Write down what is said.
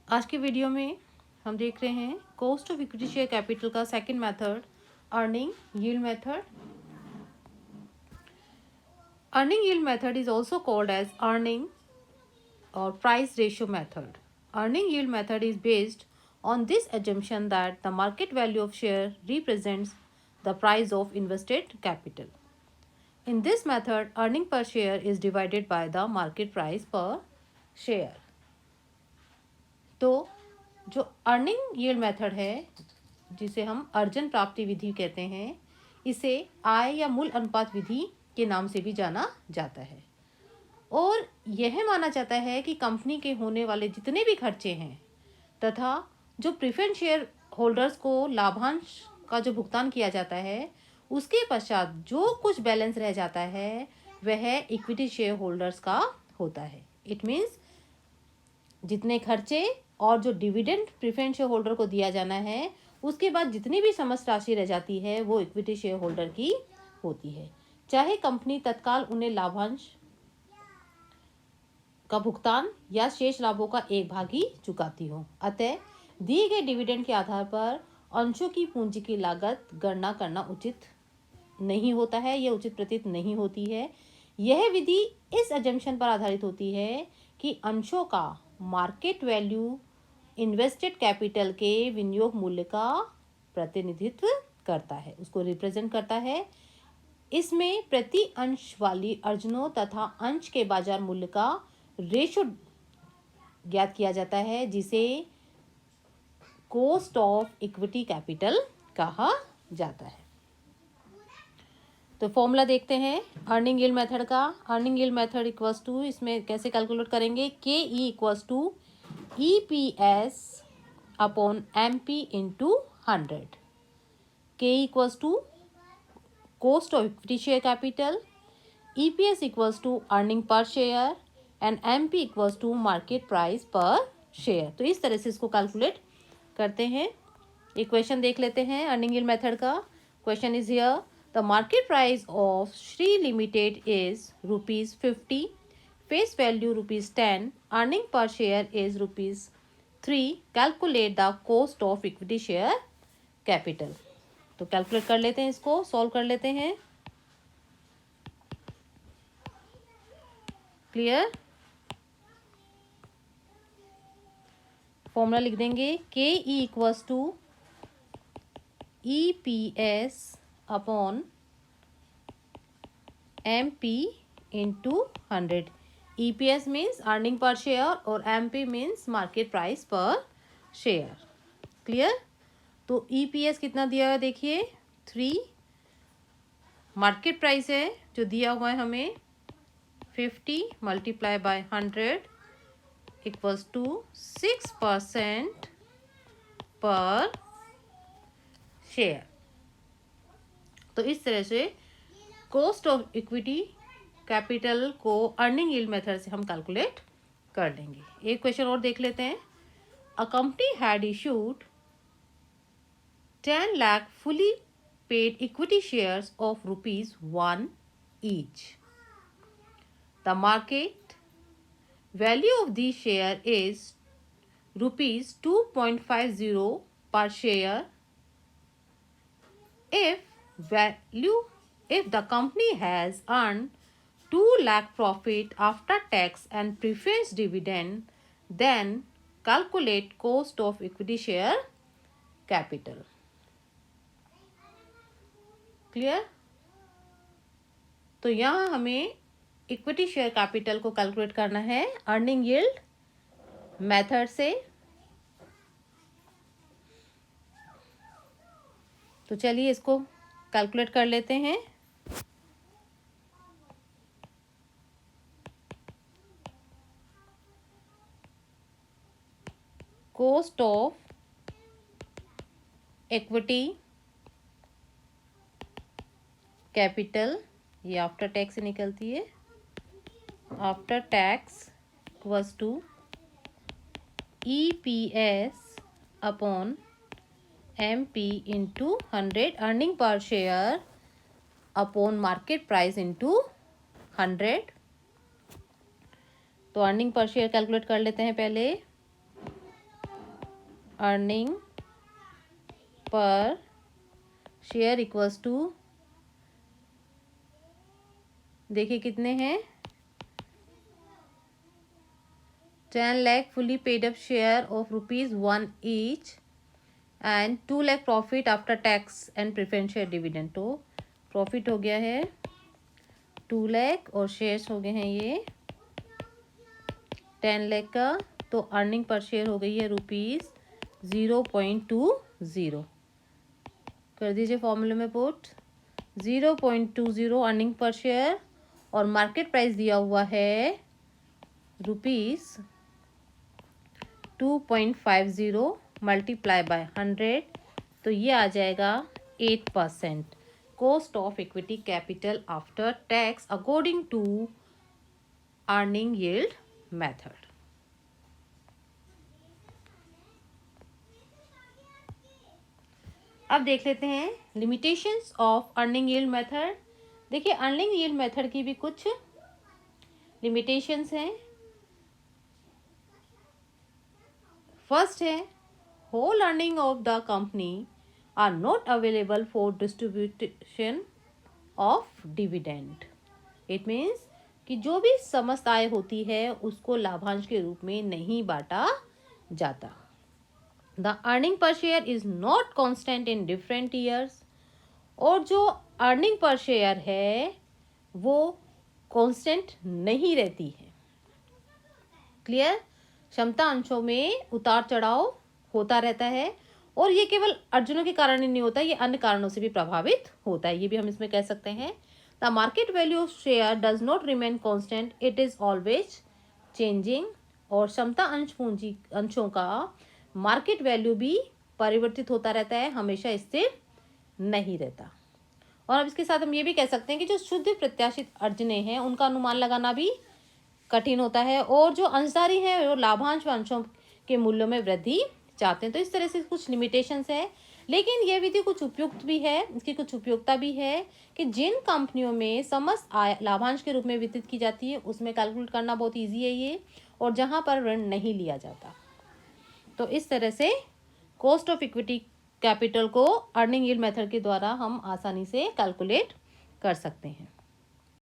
आज की वीडियो में हम देख रहे हैं cost of equity share capital का second method, earning yield method. Earning yield method is also called as earning or price ratio method. Earning yield method is based on this assumption that the market value of share represents the price of invested capital. In this method, earning per share is divided by the market price per share. तो जो earning yield method है, जिसे हम अर्जन प्राप्ति विधि कहते हैं, इसे आय या मूल अनुपात विधि के नाम से भी जाना जाता है और यह माना जाता है कि कंपनी के होने वाले जितने भी खर्चे हैं तथा जो प्रेफरेंस शेयर होल्डर्स को लाभांश का जो भुगतान किया जाता है, उसके पश्चात जो कुछ बैलेंस रह जाता है वह इक्विटी शेयर होल्डर्स का होता है। इट मीन्स जितने खर्चे और जो डिविडेंड प्रेफरेंस शेयर होल्डर को दिया जाना है, उसके बाद जितनी भी समस्त राशि रह जाती है वो इक्विटी शेयर होल्डर की होती है, चाहे कंपनी तत्काल उन्हें लाभांश का भुगतान या शेष लाभों का एक भाग ही चुकाती हो। अतः दिए गए डिविडेंड के आधार पर अंशों की पूंजी की लागत गणना करना उचित नहीं होता है, यह उचित प्रतीत नहीं होती है। यह विधि इस अजम्पशन पर आधारित होती है कि अंशों का मार्केट वैल्यू इन्वेस्टेड कैपिटल के विनियोग मूल्य का प्रतिनिधित्व करता है, उसको रिप्रेजेंट करता है। इसमें प्रति अंश वाली अर्जनों तथा अंश के बाजार मूल्य का रेशो ज्ञात किया जाता है, जिसे कॉस्ट ऑफ इक्विटी कैपिटल कहा जाता है। तो फॉर्मूला देखते हैं अर्निंग यील्ड मेथड का। Earning yield method equals to, इसमें कैसे कैलकुलेट करेंगे, K e equals to EPS upon MP into 100। K equals to cost of equity share capital, EPS equals to earning per share and MP equals to market price per share. तो इस तरह से इसको calculate करते हैं। Equation देख लेते हैं अर्निंग यील्ड मेथड का। Question is here, the market price of Shri limited is ₹50, face value ₹10, earning per share is ₹3। Calculate the cost of equity share capital. तो कैलकुलेट कर लेते हैं, इसको सॉल्व कर लेते हैं। क्लियर? फॉर्मूला लिख देंगे, K e equals to EPS upon MP into 100। EPS means earning per share और MP means market price per share. Clear? तो EPS कितना दिया है देखिए, 3। मार्केट प्राइस है जो दिया हुआ है हमें 50 मल्टीप्लाई बाय 100 इक्वल्स टू 6% पर शेयर। तो इस तरह से कॉस्ट ऑफ इक्विटी कैपिटल को अर्निंग यील्ड मेथड से हम कैलकुलेट कर लेंगे। एक क्वेश्चन और देख लेते हैं। A company had issued 10 lakh fully paid equity shares of ₹1 each. The market value of these share is ₹2.50 per share. If the company has earned 2 lakh profit after tax and preference dividend, then calculate cost of equity share capital. Clear? तो यहाँ हमें equity share capital को calculate करना है earning yield method से। तो चलिए इसको कैलकुलेट कर लेते हैं। कॉस्ट ऑफ इक्विटी कैपिटल, ये आफ्टर टैक्स से निकलती है, after tax equals to EPS upon MP into 100, earning per share upon market price into 100। तो अर्निंग पर शेयर कैलकुलेट कर लेते हैं पहले। Earning per share equals to, देखिए कितने हैं, 10 lakh fully paid up share of ₹1 each and 2 lakh profit after tax and preference share dividend। तो profit हो गया है 2 lakh और शेयर्स हो गए हैं ये 10 lakh का। तो अर्निंग पर शेयर हो गई है ₹0.20। कर दीजिए फॉर्मूले में पुट, 0.20 अर्निंग पर शेयर और मार्केट प्राइस दिया हुआ है ₹2.50 मल्टीप्लाई बाय 100, तो ये आ जाएगा 8% cost of equity capital after tax according to earning yield method. अब देख लेते हैं limitations of earning yield method. देखिए अर्निंग यील्ड मेथड की भी कुछ लिमिटेशंस हैं। फर्स्ट है, whole earning of the company are not available for distribution of dividend. It means कि जो भी समस्त आय होती है उसको लाभांश के रूप में नहीं बांटा जाता। The earning per share is not constant in different years, और जो अर्निंग पर शेयर है वो कांस्टेंट नहीं रहती है। क्लियर? क्षमता अंशों में उतार चढ़ाव होता रहता है, और ये केवल अर्जुनों के कारण ही नहीं होता, ये अन्य कारणों से भी प्रभावित होता है, ये भी हम इसमें कह सकते हैं। The market value of share does not remain constant, it is always changing. और क्षमता अंश पूंजी अंशों का मार्केट वैल्यू भी परिवर्तित होता रहता है, हमेशा स्थिर नहीं रहता। और अब इसके साथ हम ये भी कह सकते हैं कि जो शुद्ध प्रत्याशित अर्जने हैं उनका अनुमान लगाना भी कठिन होता है, और जो अंशधारी हैं वो लाभांश व अंशों के मूल्यों में वृद्धि चाहते हैं। तो इस तरह से कुछ लिमिटेशंस है, लेकिन यह विधि कुछ उपयुक्त भी है, इसकी कुछ उपयोगिता भी है कि जिन कंपनियों में समस्त आय लाभांश के रूप में वितरित की जाती है उसमें कैलकुलेट करना बहुत ईजी है ये, और जहाँ पर ऋण नहीं लिया जाता। तो इस तरह से कॉस्ट ऑफ इक्विटी कैपिटल को अर्निंग यील्ड मेथड के द्वारा हम आसानी से कैलकुलेट कर सकते हैं।